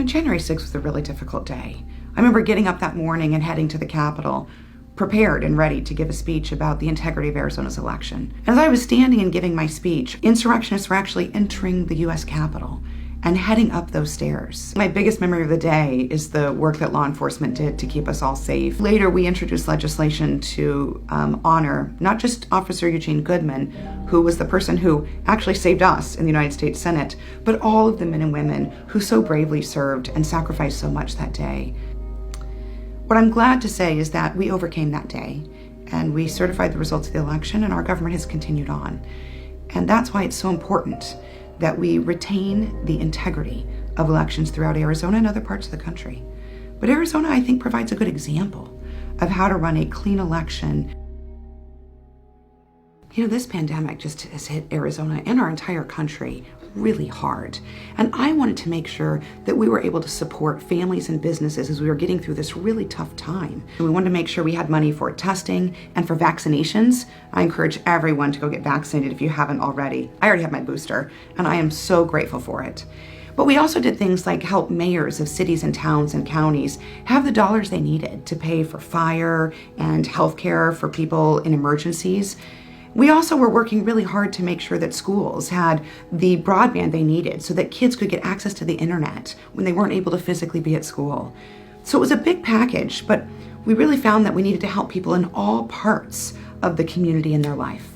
January 6th was a really difficult day. I remember getting up that morning and heading to the Capitol, prepared and ready to give a speech about the integrity of Arizona's election. As I was standing and giving my speech, insurrectionists were actually entering the U.S. Capitol and heading up those stairs. My biggest memory of the day is the work that law enforcement did to keep us all safe. Later, we introduced legislation to honor not just Officer Eugene Goodman, who was the person who actually saved us in the United States Senate, but all of the men and women who so bravely served and sacrificed so much that day. What I'm glad to say is that we overcame that day, and we certified the results of the election, and our government has continued on. And that's why it's so important that we retain the integrity of elections throughout Arizona and other parts of the country. But Arizona, I think, provides a good example of how to run a clean election. This pandemic just has hit Arizona and our entire country really hard. And I wanted to make sure that we were able to support families and businesses as we were getting through this really tough time. We wanted to make sure we had money for testing and for vaccinations. I encourage everyone to go get vaccinated if you haven't already. I already have my booster, and I am so grateful for it. But we also did things like help mayors of cities and towns and counties have the dollars they needed to pay for fire and healthcare for people in emergencies. We also were working really hard to make sure that schools had the broadband they needed so that kids could get access to the internet when they weren't able to physically be at school. So it was a big package, but we really found that we needed to help people in all parts of the community in their life.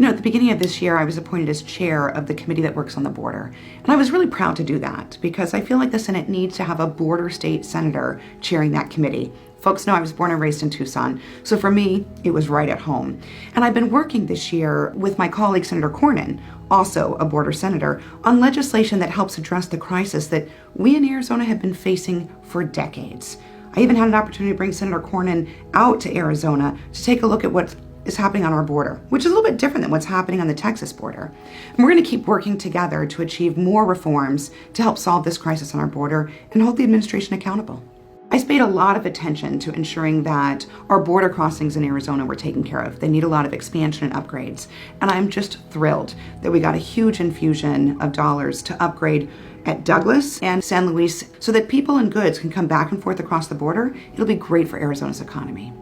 At the beginning of this year, I was appointed as chair of the committee that works on the border. And I was really proud to do that because I feel like the Senate needs to have a border state senator chairing that committee. Folks know I was born and raised in Tucson, so for me, it was right at home. And I've been working this year with my colleague, Senator Cornyn, also a border senator, on legislation that helps address the crisis that we in Arizona have been facing for decades. I even had an opportunity to bring Senator Cornyn out to Arizona to take a look at what is happening on our border, which is a little bit different than what's happening on the Texas border. And we're going to keep working together to achieve more reforms to help solve this crisis on our border and hold the administration accountable. I paid a lot of attention to ensuring that our border crossings in Arizona were taken care of. They need a lot of expansion and upgrades. And I'm just thrilled that we got a huge infusion of dollars to upgrade at Douglas and San Luis so that people and goods can come back and forth across the border. It'll be great for Arizona's economy.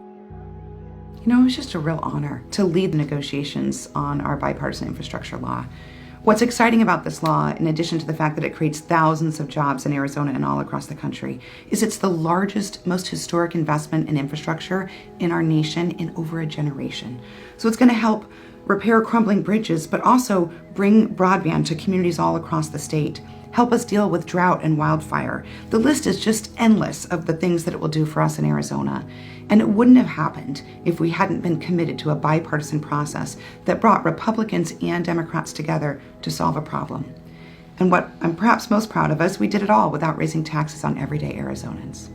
It was just a real honor to lead the negotiations on our bipartisan infrastructure law. What's exciting about this law, in addition to the fact that it creates thousands of jobs in Arizona and all across the country, is it's the largest, most historic investment in infrastructure in our nation in over a generation. So it's going to help repair crumbling bridges, but also bring broadband to communities all across the state, help us deal with drought and wildfire. The list is just endless of the things that it will do for us in Arizona. And it wouldn't have happened if we hadn't been committed to a bipartisan process that brought Republicans and Democrats together to solve a problem. And what I'm perhaps most proud of is we did it all without raising taxes on everyday Arizonans.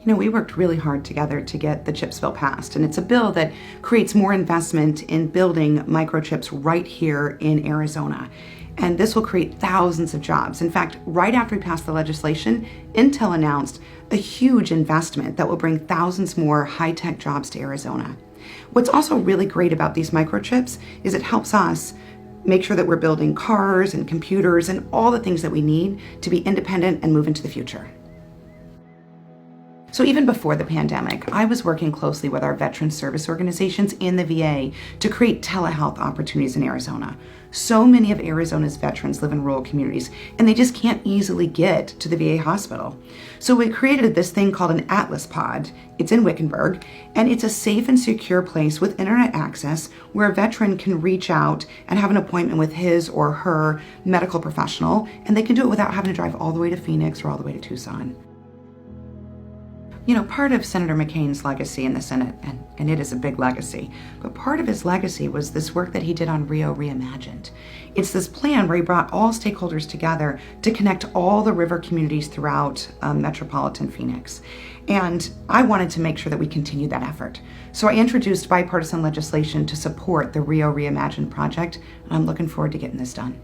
We worked really hard together to get the CHIPS bill passed, and it's a bill that creates more investment in building microchips right here in Arizona. And this will create thousands of jobs. In fact, right after we passed the legislation, Intel announced a huge investment that will bring thousands more high-tech jobs to Arizona. What's also really great about these microchips is it helps us make sure that we're building cars and computers and all the things that we need to be independent and move into the future. So even before the pandemic, I was working closely with our veteran service organizations in the VA to create telehealth opportunities in Arizona. So many of Arizona's veterans live in rural communities, and they just can't easily get to the VA hospital. So we created this thing called an Atlas Pod. It's in Wickenburg, and it's a safe and secure place with internet access where a veteran can reach out and have an appointment with his or her medical professional, and they can do it without having to drive all the way to Phoenix or all the way to Tucson. Part of Senator McCain's legacy in the Senate, and it is a big legacy, but part of his legacy was this work that he did on Rio Reimagined. It's this plan where he brought all stakeholders together to connect all the river communities throughout metropolitan Phoenix. And I wanted to make sure that we continued that effort. So I introduced bipartisan legislation to support the Rio Reimagined project, and I'm looking forward to getting this done.